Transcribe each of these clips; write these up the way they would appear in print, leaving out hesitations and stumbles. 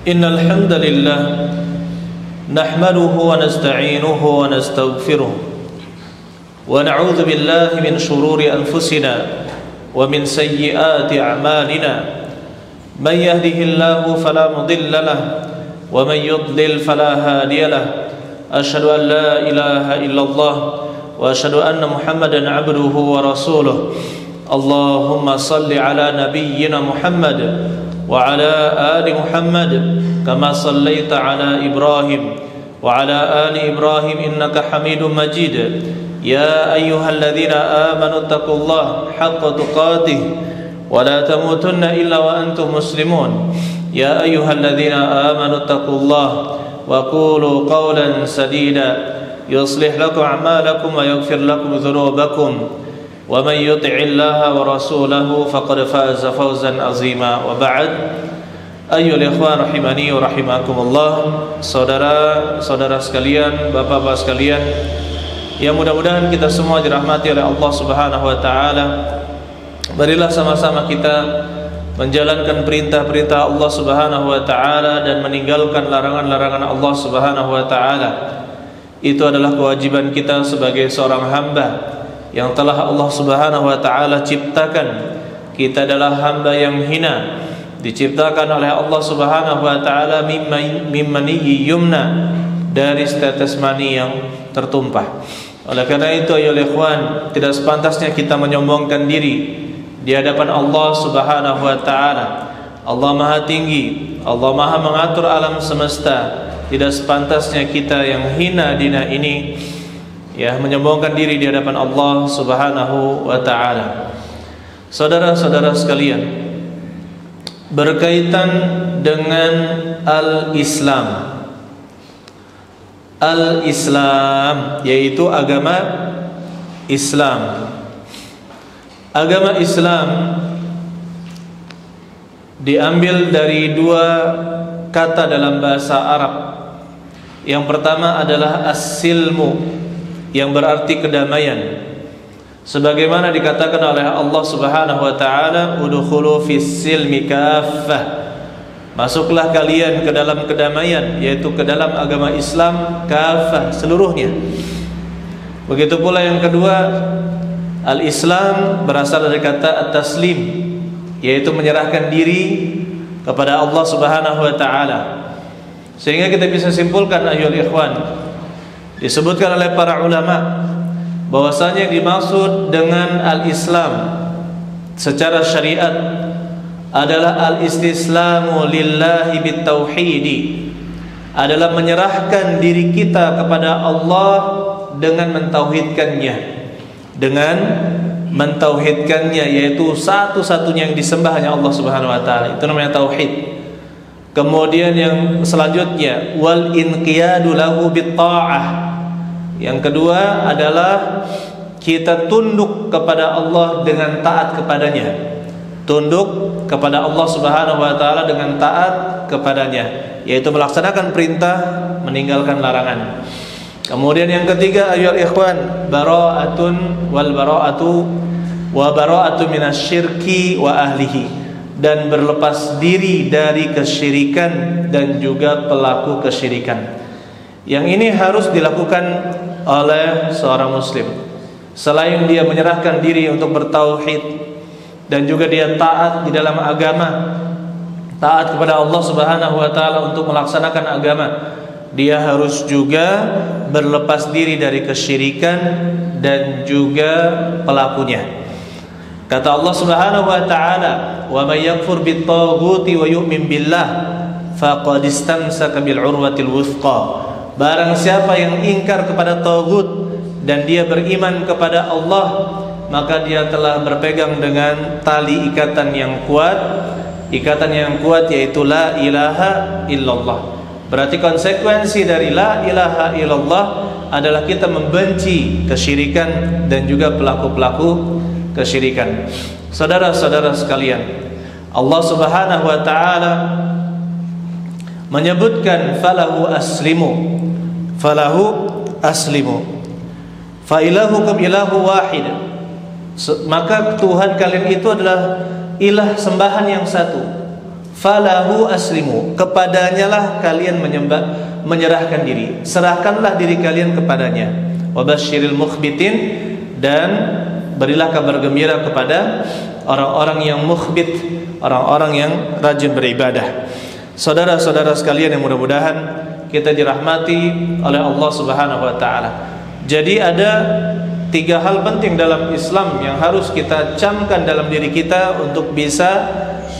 Innal hamdalillah nahmaduhu wa nasta'inuhu wa nastaghfiruh wa na'udzu billahi min shururi anfusina wa min sayyiati a'malina man yahdihillahu fala mudilla lahu wa man yudlil fala hadiya lahu ashhadu an la ilaha illallah wa ashhadu anna Muhammadan 'abduhu wa rasuluh. Allahumma salli ala nabiyyina Muhammad wa ala ali Muhammad kama sallaita ala Ibrahim wa ala ali Ibrahim innaka Hamidum Majid. Ya ayyuhalladzina amanu taqullaha haqqa tuqatih wa la tamutunna illa wa antum muslimun. Ya ayyuhalladzina amanu taqullaha wa qulu qawlan sadida yuslih lakum a'malakum wa yaghfir lakum dhunubakum. Wa man yuti'illaha wa rasulahu faqad faza fawzan azima. Wa ba'd. Ayyuhal ikhwan rahimani wa rahimakumullah, saudara-saudara sekalian, bapak-bapak sekalian, yang mudah-mudahan kita semua dirahmati oleh Allah Subhanahu wa taala. Marilah sama-sama kita menjalankan perintah-perintah Allah Subhanahu wa taala dan meninggalkan larangan-larangan Allah Subhanahu wa taala. Itu adalah kewajiban kita sebagai seorang hamba yang telah Allah Subhanahu wa taala ciptakan. Kita adalah hamba yang hina, diciptakan oleh Allah Subhanahu wa taala mimmaniyyi yumna, dari tetes mani yang tertumpah. Oleh karena itu ayolah ikhwan, tidak sepantasnya kita menyombongkan diri di hadapan Allah Subhanahu wa taala. Allah Maha tinggi, Allah Maha mengatur alam semesta. Tidak sepantasnya kita yang hina dina ini menyombongkan diri di hadapan Allah Subhanahu wa taala. Saudara-saudara sekalian, berkaitan dengan al-Islam. Al-Islam yaitu agama Islam. Agama Islam diambil dari dua kata dalam bahasa Arab. Yang pertama adalah as-silmu, yang berarti kedamaian. Sebagaimana dikatakan oleh Allah Subhanahu wa taala, udkhulu fis-silmi kaffah. Masuklah kalian ke dalam kedamaian, yaitu ke dalam agama Islam kaffah, seluruhnya. Begitu pula yang kedua, al-Islam berasal dari kata at-taslim, yaitu menyerahkan diri kepada Allah Subhanahu wa taala. Sehingga kita bisa simpulkan ayyuhal ikhwan, disebutkan oleh para ulama bahwasanya yang dimaksud dengan al-Islam secara syariat adalah al-istislamu lillahi bitauhidi, adalah menyerahkan diri kita kepada Allah dengan mentauhidkannya, yaitu satu-satunya yang disembah hanya Allah Subhanahu wa taala. Itu namanya tauhid. Kemudian yang selanjutnya wal inqiyadu lahu bitta'ah. Yang kedua adalah kita tunduk kepada Allah dengan taat kepadanya. Tunduk kepada Allah Subhanahu wa taala dengan taat kepadanya, yaitu melaksanakan perintah, meninggalkan larangan. Kemudian yang ketiga ayyuhal ikhwan, bara'atun wal bara'atu minasyirki wa ahlihi, dan berlepas diri dari kesyirikan dan juga pelaku kesyirikan. Yang ini harus dilakukan oleh seorang muslim. Selain dia menyerahkan diri untuk bertauhid dan juga dia taat di dalam agama, taat kepada Allah Subhanahu wa taala untuk melaksanakan agama, dia harus juga berlepas diri dari kesyirikan dan juga pelakunya. Kata Allah Subhanahu wa taala, "Wa may yakfur bit-taghuti wa yu'min billah faqad istamsaka bil 'urwatil wuthqa." Barang siapa yang ingkar kepada taghut dan dia beriman kepada Allah, maka dia telah berpegang dengan tali ikatan yang kuat. Ikatan yang kuat yaitu la ilaha illallah. Berarti konsekuensi dari la ilaha illallah adalah kita membenci kesyirikan dan juga pelaku-pelaku kesyirikan. Saudara-saudara sekalian, Allah Subhanahu wa taala menyebutkan falahu aslimu, fa ilahukum ilahu wahid. Maka Tuhan kalian itu adalah ilah sembahan yang satu, falahu aslimu, kepadanya lah kalian menyerahkan diri, serahkanlah diri kalian kepadanya. Wabasyiril mukhbitin, dan berilah kabar gembira kepada orang-orang yang mukhbit, orang-orang yang rajin beribadah. Saudara-saudara sekalian yang mudah-mudahan kita dirahmati oleh Allah Subhanahu wa taala. Jadi ada 3 hal penting dalam Islam yang harus kita camkan dalam diri kita untuk bisa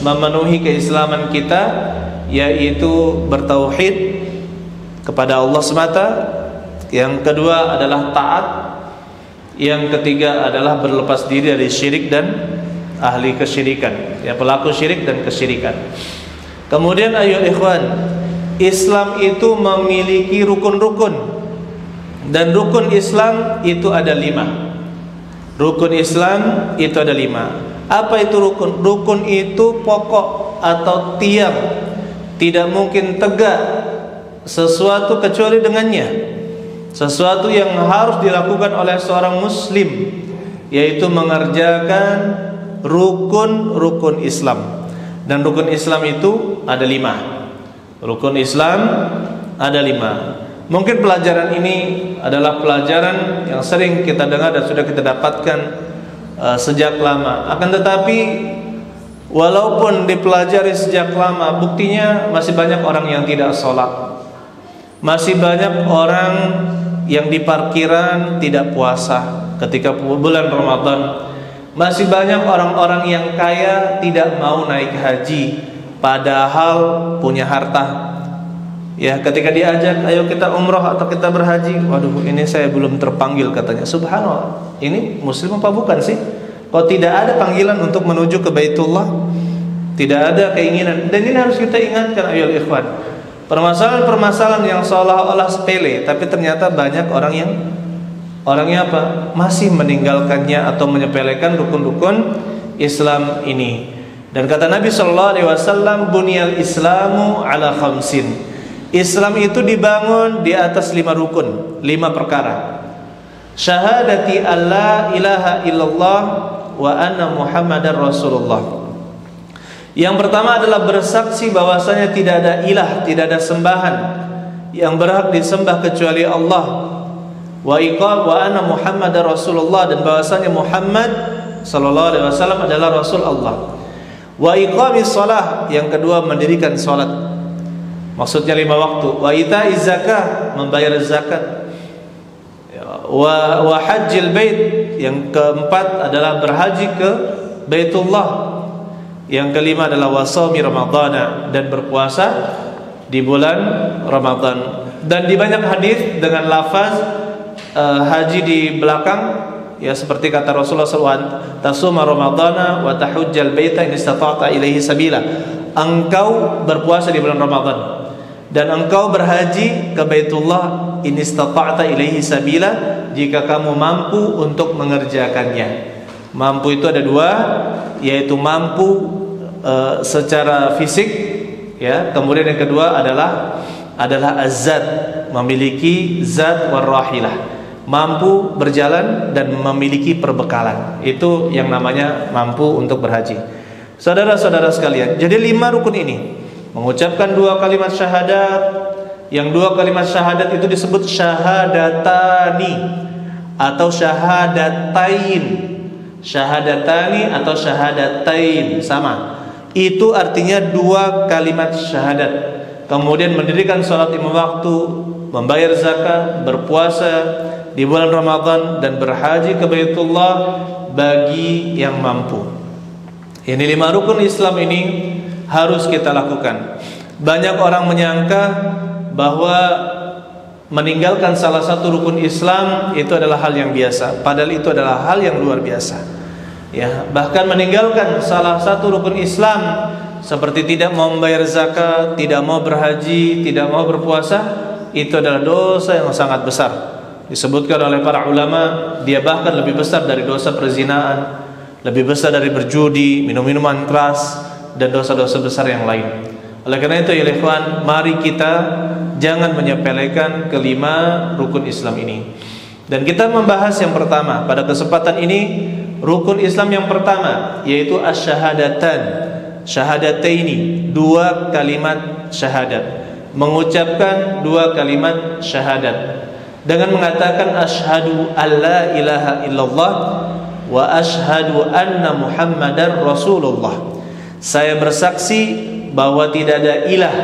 memenuhi keislaman kita, yaitu bertauhid kepada Allah semata, yang kedua adalah taat, yang ketiga adalah berlepas diri dari syirik dan ahli kesyirikan, ya, pelaku syirik dan kesyirikan. Kemudian ayo ikhwan, Islam itu memiliki rukun-rukun, dan rukun Islam itu ada 5. Rukun Islam itu ada 5. Apa itu rukun? Rukun itu pokok atau tiang, tidak mungkin tegak sesuatu kecuali dengannya, sesuatu yang harus dilakukan oleh seorang muslim, yaitu mengerjakan rukun-rukun Islam. Dan rukun Islam itu ada 5. Rukun Islam ada 5. Mungkin pelajaran ini adalah pelajaran yang sering kita dengar dan sudah kita dapatkan sejak lama. Akan tetapi walaupun dipelajari sejak lama, buktinya masih banyak orang yang tidak sholat, masih banyak orang yang di parkiran tidak puasa ketika bulan Ramadan, masih banyak orang-orang yang kaya tidak mau naik haji padahal punya harta. Ya, ketika diajak ayo kita umroh atau kita berhaji, waduh ini saya belum terpanggil katanya. Subhanallah, ini muslim apa bukan sih? Kok tidak ada panggilan untuk menuju ke Baitullah? Tidak ada keinginan. Dan ini harus kita ingatkan ayo ikhwan. Permasalahan-permasalahan yang seolah-olah sepele, tapi ternyata banyak orangnya apa? Masih meninggalkannya atau menyepelekan rukun-rukun Islam ini. Dan kata Nabi sallallahu alaihi wasallam, bunyal Islamu ala khamsin. Islam itu dibangun di atas 5 rukun, 5 perkara. Syahadati alla ilaha illallah wa anna Muhammadar Rasulullah. Yang pertama adalah bersaksi bahwasanya tidak ada ilah, tidak ada sembahan yang berhak disembah kecuali Allah. Wa anna Muhammadar Rasulullah, dan bahwasanya Muhammad sallallahu alaihi wasallam adalah Rasul Allah. Wa iqamis shalah, yang kedua mendirikan salat. Maksudnya 5 waktu. Wa itaiz zakah, membayar zakat. Wa hajjil bait, yang keempat adalah berhaji ke Baitullah. Yang kelima adalah wasami Ramadhana, dan berpuasa di bulan Ramadan. Dan di banyak hadis dengan lafaz haji di belakang, ya, seperti kata Rasulullah SAW, tasuma Ramadhana wa tahujjal baita in istata'ta ilaihi sabila. Engkau berpuasa di bulan Ramadan dan engkau berhaji ke Baitullah in istata'ta ilaihi sabila, jika kamu mampu untuk mengerjakannya. Mampu itu ada 2, yaitu mampu secara fisik, ya. Kemudian yang kedua adalah az-zat, memiliki zat warahilah, mampu berjalan dan memiliki perbekalan. Itu yang namanya mampu untuk berhaji. Saudara-saudara sekalian, jadi 5 rukun ini, mengucapkan 2 kalimat syahadat, yang 2 kalimat syahadat itu disebut syahadatani atau syahadatain. Syahadatani atau syahadatain sama. Itu artinya 2 kalimat syahadat. Kemudian mendirikan salat 5 waktu, membayar zakat, berpuasa di bulan Ramadan, dan berhaji ke Baitullah bagi yang mampu. Ini 5 rukun Islam ini harus kita lakukan. Banyak orang menyangka bahwa meninggalkan salah satu rukun Islam itu adalah hal yang biasa, padahal itu adalah hal yang luar biasa. Ya, bahkan meninggalkan salah satu rukun Islam seperti tidak mau membayar zakat, tidak mau berhaji, tidak mau berpuasa, itu adalah dosa yang sangat besar. Disebutkan oleh para ulama, dia bahkan lebih besar dari dosa perzinaan, lebih besar dari berjudi, minum-minuman keras, dan dosa-dosa besar yang lain. Oleh karena itu ya ikhwan, mari kita jangan menyepelekan kelima rukun Islam ini. Dan kita membahas yang pertama pada kesempatan ini, rukun Islam yang pertama yaitu asyhadatan, syahadataini, dua kalimat syahadat, mengucapkan dua kalimat syahadat dengan mengatakan asyhadu alla ilaha illallah wa asyhadu anna muhammadar rasulullah. Saya bersaksi bahwa tidak ada ilah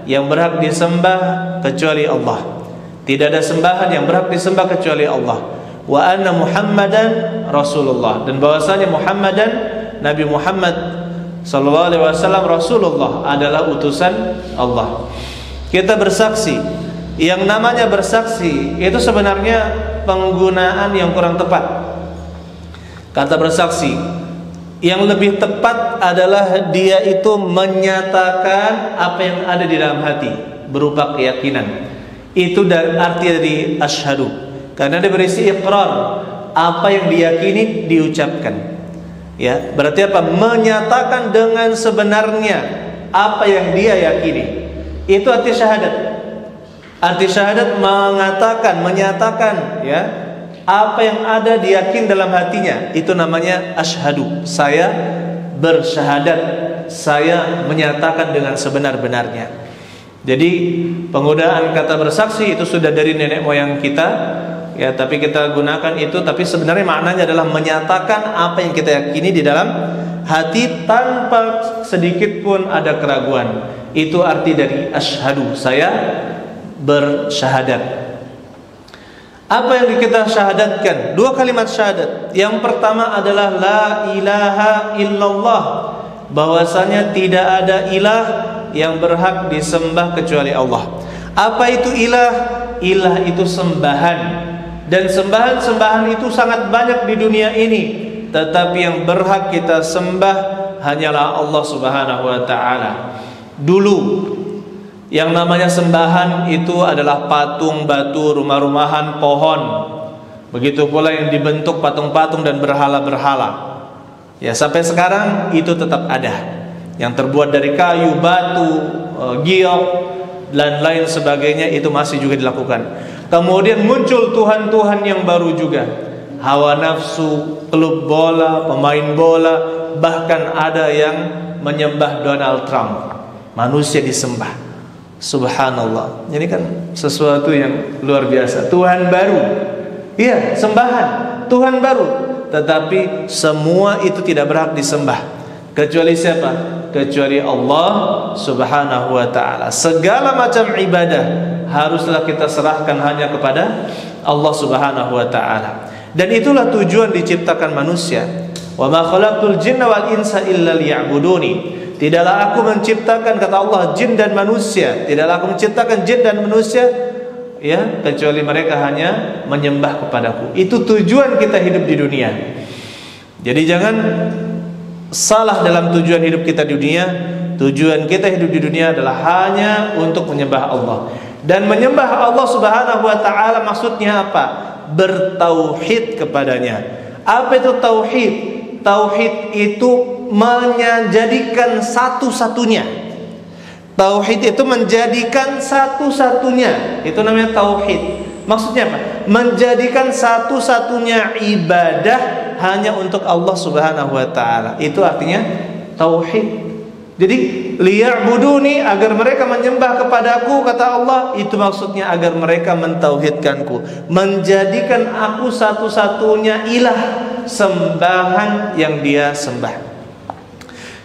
yang berhak disembah kecuali Allah, tidak ada sembahan yang berhak disembah kecuali Allah, wa anna muhammadan rasulullah, dan bahwasanya Muhammadan, Nabi Muhammad sallallahu alaihi wasallam, Rasulullah, adalah utusan Allah. Kita bersaksi. Yang namanya bersaksi itu sebenarnya penggunaan yang kurang tepat. Kata bersaksi yang lebih tepat adalah dia itu menyatakan apa yang ada di dalam hati berupa keyakinan. Itu arti dari asyhadu, karena dia berisi iqrar, apa yang diyakini diucapkan. Ya, berarti apa? Menyatakan dengan sebenarnya apa yang dia yakini. Itu arti syahadat. Arti syahadat mengatakan, menyatakan, ya, apa yang ada diyakin dalam hatinya. Itu namanya asyhadu. Saya bersyahadat, saya menyatakan dengan sebenar-benarnya. Jadi penggunaan kata bersaksi itu sudah dari nenek moyang kita, ya, tapi kita gunakan itu, tapi sebenarnya maknanya adalah menyatakan apa yang kita yakini di dalam hati tanpa sedikit pun ada keraguan. Itu arti dari asyhadu, saya bersyahadat. Apa yang kita syahadatkan? Dua kalimat syahadat. Yang pertama adalah la ilaha illallah, bahwasanya tidak ada ilah yang berhak disembah kecuali Allah. Apa itu ilah? Ilah itu sembahan, dan sembahan-sembahan itu sangat banyak di dunia ini, tetapi yang berhak kita sembah hanyalah Allah Subhanahu wa taala. Dulu yang namanya sembahan itu adalah patung, batu, rumah-rumahan, pohon. Begitu pula yang dibentuk patung-patung dan berhala-berhala. Ya, sampai sekarang itu tetap ada. Yang terbuat dari kayu, batu, giok dan lain sebagainya, itu masih juga dilakukan. Kemudian muncul tuhan-tuhan yang baru juga. Hawa nafsu, klub bola, pemain bola, bahkan ada yang menyembah Donald Trump. Manusia disembah. Subhanallah. Ini kan sesuatu yang luar biasa. Tuhan baru. Iya, sembahan, Tuhan baru. Tetapi semua itu tidak berhak disembah kecuali siapa? Kecuali Allah Subhanahu wa taala. Segala macam ibadah haruslah kita serahkan hanya kepada Allah Subhanahu wa taala. Dan itulah tujuan diciptakan manusia. Wa ma khalaqtul jinna wal insa illa liya'buduni. Tidaklah aku menciptakan, kata Allah, jin dan manusia. Tidaklah aku menciptakan jin dan manusia, ya, kecuali mereka hanya menyembah kepadaku. Itu tujuan kita hidup di dunia. Jadi jangan salah dalam tujuan hidup kita di dunia. Tujuan kita hidup di dunia adalah hanya untuk menyembah Allah. Dan menyembah Allah Subhanahu wa taala maksudnya apa? Bertauhid kepadanya. Apa itu tauhid? Tauhid itu menjadikan satu-satunya. Tauhid itu menjadikan satu-satunya. Itu namanya tauhid. Maksudnya apa? Menjadikan satu-satunya ibadah hanya untuk Allah Subhanahu wa taala. Itu artinya tauhid. Jadi liya'buduni, agar mereka menyembah kepadaku, kata Allah, itu maksudnya agar mereka mentauhidkanku, menjadikan aku satu-satunya ilah, sembahan yang dia sembah.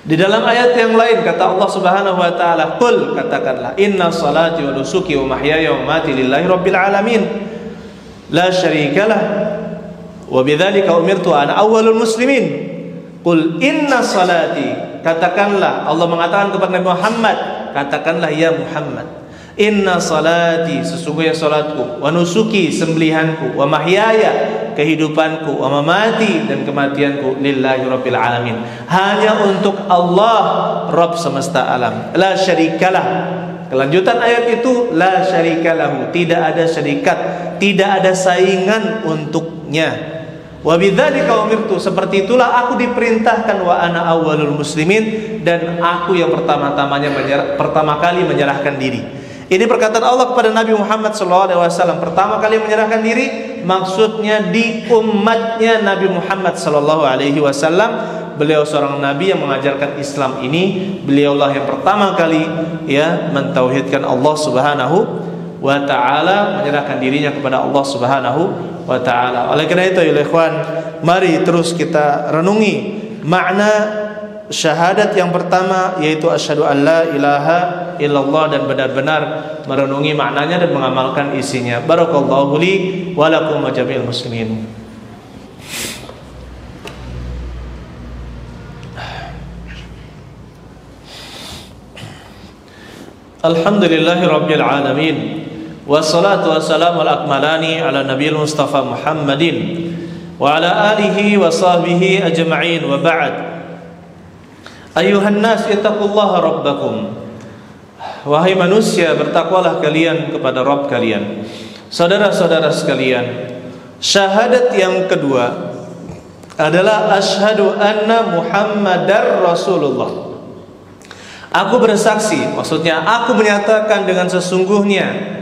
Di dalam ayat yang lain kata Allah Subhanahu wa taala, "Qul," katakanlah, "Inna salati wa nusuki wa mahyaya wa mamati lillahi rabbil alamin, la syarikalah, wa bidzalika umirtu ana awwalul muslimin." Qul inna salati, katakanlah, Allah mengatakan kepada Nabi Muhammad, katakanlah ya Muhammad, inna salati, sesungguhnya salatku, wa nusuki, sembelihanku, wa mahyaya, kehidupanku, wa mamati, dan kematianku, lillahi rabbil alamin, hanya untuk Allah, Rabb semesta alam, la syarikalah. Kelanjutan ayat itu, la syarikalahu, tidak ada syarikat, tidak ada saingan untuknya. Wa bidzalika umirtu, seperti itulah aku diperintahkan, wa ana awwalul muslimin, dan aku yang pertama kali menyerahkan diri. Ini perkataan Allah kepada Nabi Muhammad SAW. Pertama kali menyerahkan diri, maksudnya di umatnya Nabi Muhammad sallallahu alaihi wasallam. Beliau seorang nabi yang mengajarkan Islam ini. Beliaulah yang pertama kali ya mentauhidkan Allah Subhanahu wa taala, menyerahkan dirinya kepada Allah Subhanahu wa taala. Oleh karena itu ya ikhwan, mari terus kita renungi makna syahadat yang pertama, yaitu asyhadu an la ilaha illallah, dan benar-benar merenungi maknanya dan mengamalkan isinya. Barakallahu li wa lakum wa jami'il muslimin. Alhamdulillahi rabbil alamin, wassalatu wassalamu al-akmalani ala nabiyil mustafa Muhammadin wa ala alihi wa sahbihi ajma'in, wa ba'd. Ayuhan nas ittaqullaha rabbakum. Wahai manusia, bertakwalah kalian kepada Rabb kalian. Saudara-saudara sekalian, syahadat yang kedua adalah asyhadu anna Muhammadar Rasulullah. Aku bersaksi, maksudnya aku menyatakan dengan sesungguhnya,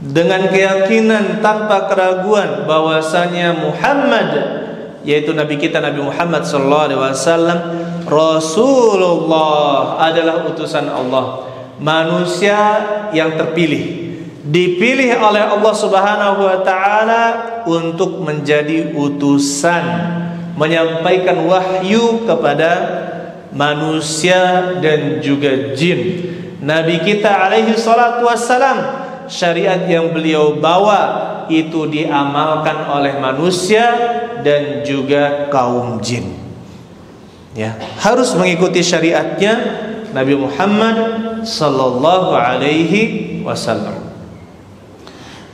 dengan keyakinan tanpa keraguan, bahwasanya Muhammad, yaitu Nabi kita Nabi Muhammad SAW, Rasulullah, adalah utusan Allah, manusia yang terpilih, dipilih oleh Allah Subhanahu wa taala untuk menjadi utusan, menyampaikan wahyu kepada manusia dan juga jin. Nabi kita alaihi salatu wassalam, syariat yang beliau bawa itu diamalkan oleh manusia dan juga kaum jin. Ya, harus mengikuti syariatnya Nabi Muhammad sallallahu alaihi wasallam.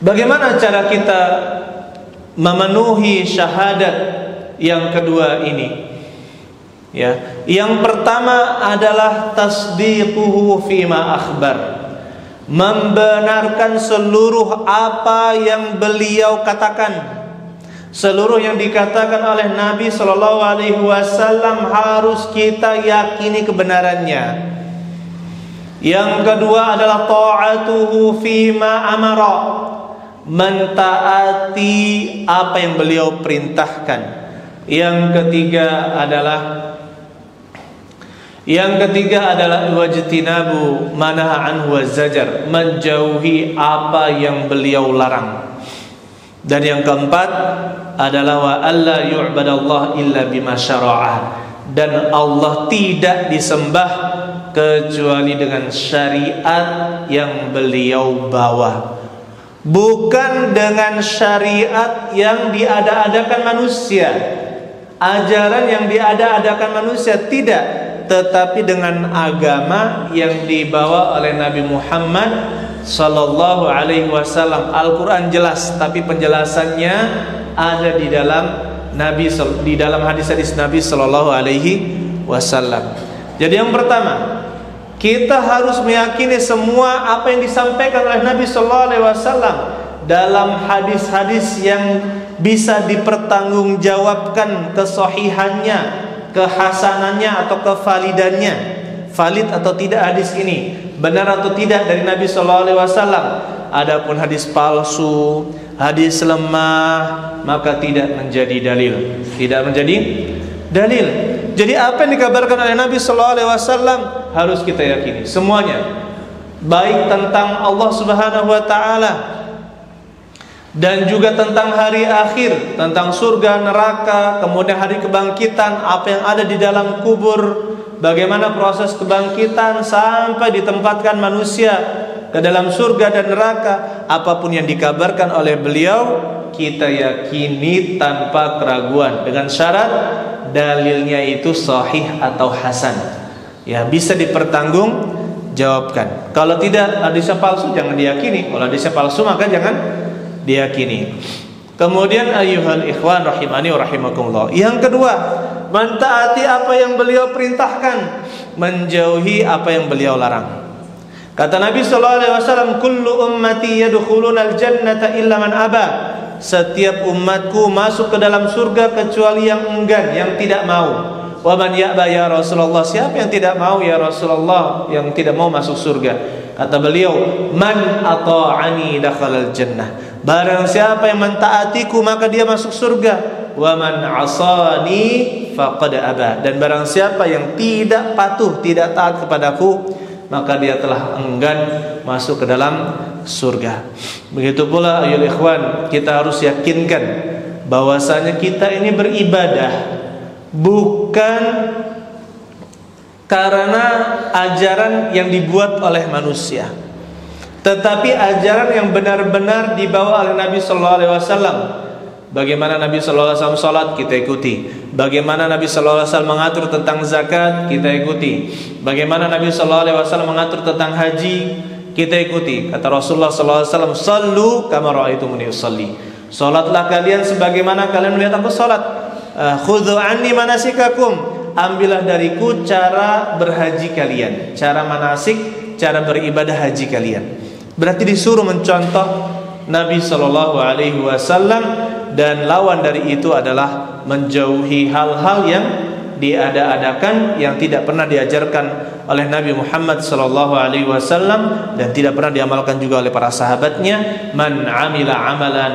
Bagaimana cara kita memenuhi syahadat yang kedua ini? Ya, yang pertama adalah tasdiquhu fima akhbar, membenarkan seluruh apa yang beliau katakan. Seluruh yang dikatakan oleh Nabi Shallallahu Alaihi Wasallam harus kita yakini kebenarannya. Yang kedua adalah ta'atuhu fima amara, mentaati apa yang beliau perintahkan. Yang ketiga adalah wajtinabu manaha anhu wazajar, menjauhi apa yang beliau larang. Dan yang keempat adalah wa alla yu'badallah illa bima syara'a, dan Allah tidak disembah kecuali dengan syariat yang beliau bawa, bukan dengan syariat yang diada-adakan manusia, ajaran yang diada-adakan manusia, tidak, tetapi dengan agama yang dibawa oleh Nabi Muhammad sallallahu alaihi wasallam. Al-Qur'an jelas, tapi penjelasannya ada di dalam hadis-hadis Nabi sallallahu alaihi wasallam. Jadi yang pertama, kita harus meyakini semua apa yang disampaikan oleh Nabi sallallahu alaihi wasallam dalam hadis-hadis yang bisa dipertanggungjawabkan kesahihannya, kehasanannya atau kevalidannya. Valid atau tidak hadis ini, benar atau tidak dari Nabi sallallahu alaihi wasallam. Adapun hadis palsu, hadis lemah, maka tidak menjadi dalil. Tidak menjadi dalil. Jadi apa yang dikabarkan oleh Nabi sallallahu alaihi wasallam harus kita yakini semuanya, baik tentang Allah Subhanahu wa taala dan juga tentang hari akhir, tentang surga, neraka, kemudian hari kebangkitan, apa yang ada di dalam kubur, bagaimana proses kebangkitan sampai ditempatkan manusia ke dalam surga dan neraka. Apapun yang dikabarkan oleh beliau kita yakini tanpa keraguan, dengan syarat dalilnya itu sahih atau hasan, ya, bisa dipertanggungjawabkan. Kalau tidak, hadisnya palsu jangan diyakini. Kalau hadisnya palsu maka jangan diyakini. Kemudian ayyuhal ikhwan rahimani wa rahimakumullah, yang kedua, mentaati apa yang beliau perintahkan, menjauhi apa yang beliau larang. Kata Nabi sallallahu alaihi wasallam, kullu ummati yadkhuluna al-jannata illa man aba, setiap umatku masuk ke dalam surga kecuali yang enggan, yang tidak mau. Wa man ya'ba ya Rasulullah, siapa yang tidak mau ya Rasulullah, yang tidak mau masuk surga? Kata beliau, man ata'ani dakhalal jannah, Barang siapa yang mentaatiku maka dia masuk surga. Wa man 'asani faqad aba. Dan barang siapa yang tidak patuh, tidak taat kepadaku, maka dia telah enggan masuk ke dalam surga. Begitu pula ayolah ikhwan, kita harus yakinkan bahwasanya kita ini beribadah bukan karena ajaran yang dibuat oleh manusia, tetapi ajaran yang benar-benar dibawa oleh Nabi sallallahu alaihi wasallam. Bagaimana Nabi sallallahu alaihi wasallam salat, kita ikuti. Bagaimana Nabi sallallahu alaihi wasallam mengatur tentang zakat, kita ikuti. Bagaimana Nabi sallallahu alaihi wasallam mengatur tentang haji, kita ikuti. Kata Rasulullah sallallahu alaihi wasallam, "Shallu kama ra'aitumuni usalli." Salatlah kalian sebagaimana kalian melihat aku salat. Khudhu anni manasikakum. Ambillah dariku cara berhaji kalian, cara manasik, cara beribadah haji kalian. Berarti disuruh mencontoh Nabi sallallahu alaihi wasallam, dan lawan dari itu adalah menjauhi hal-hal yang diada-adakan yang tidak pernah diajarkan oleh Nabi Muhammad sallallahu alaihi wasallam dan tidak pernah diamalkan juga oleh para sahabatnya. Man 'amila 'amalan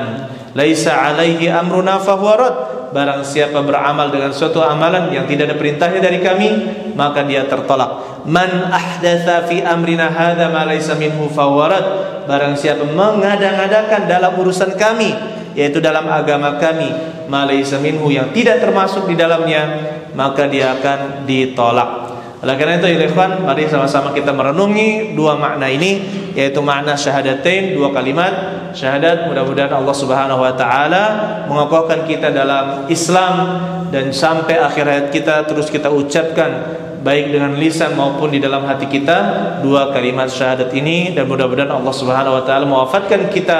laisa 'alaihi amruna fahuwa rad. Barang siapa beramal dengan suatu amalan yang tidak ada perintahnya dari kami, maka dia tertolak. Man ahdatsa fi amrina hadza ma laisa minhu fahuwa rad. Barang siapa mengada-ngadakan dalam urusan kami, yaitu dalam agama kami, ma laisa minhu, yang tidak termasuk di dalamnya, maka dia akan ditolak. Oleh karena itu ya ikhwan, mari sama-sama kita merenungi dua makna ini, yaitu makna syahadatain, dua kalimat syahadat. Mudah-mudahan Allah Subhanahu wa taala mengokohkan kita dalam Islam, dan sampai akhir hayat kita terus kita ucapkan baik dengan lisan maupun di dalam hati kita dua kalimat syahadat ini. Dan mudah-mudahan Allah Subhanahu wa taala mewafatkan kita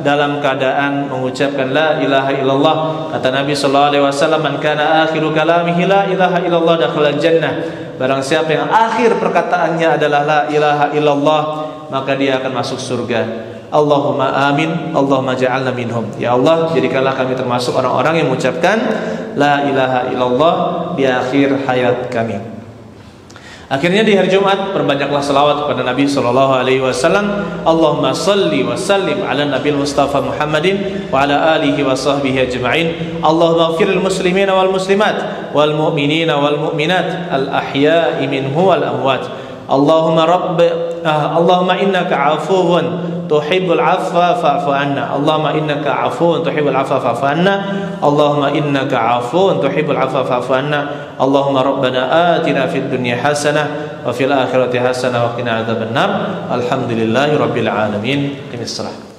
dalam keadaan mengucapkan la ilaha illallah. Kata Nabi sallallahu alaihi wasallam, "Man kana akhiru kalamihi la ilaha illallah dakhala jannah." Barang siapa yang akhir perkataannya adalah la ilaha illallah, maka dia akan masuk surga. Allahumma amin, Allahumma ja'alna minhum. Ya Allah, jadikanlah kami termasuk orang-orang yang mengucapkan la ilaha illallah di akhir hayat kami. Akhirnya di hari Jumat perbanyaklah selawat kepada Nabi sallallahu alaihi wasallam. Allahumma salli wa sallim ala Nabil Mustafa Muhammadin wa ala alihi wa sahbihi ajma'in. Allahumma ighfiril muslimina wal muslimat wal mu'minina wal mu'minat al ahya'i minhum wal amwat. Allahumma innaka 'afuwun tuhibbul 'afwa fa'fu 'anna. Allahumma innaka 'afuwun tuhibbul 'afwa fa'fu 'anna. Allahumma innaka 'afuwun tuhibbul 'afwa fa'fu 'anna. Allahumma rabbana atina fid dunya hasanah wa fil akhirati hasanah wa qina adzabannar. Alhamdulillahi rabbil alamin. Qimis shalah.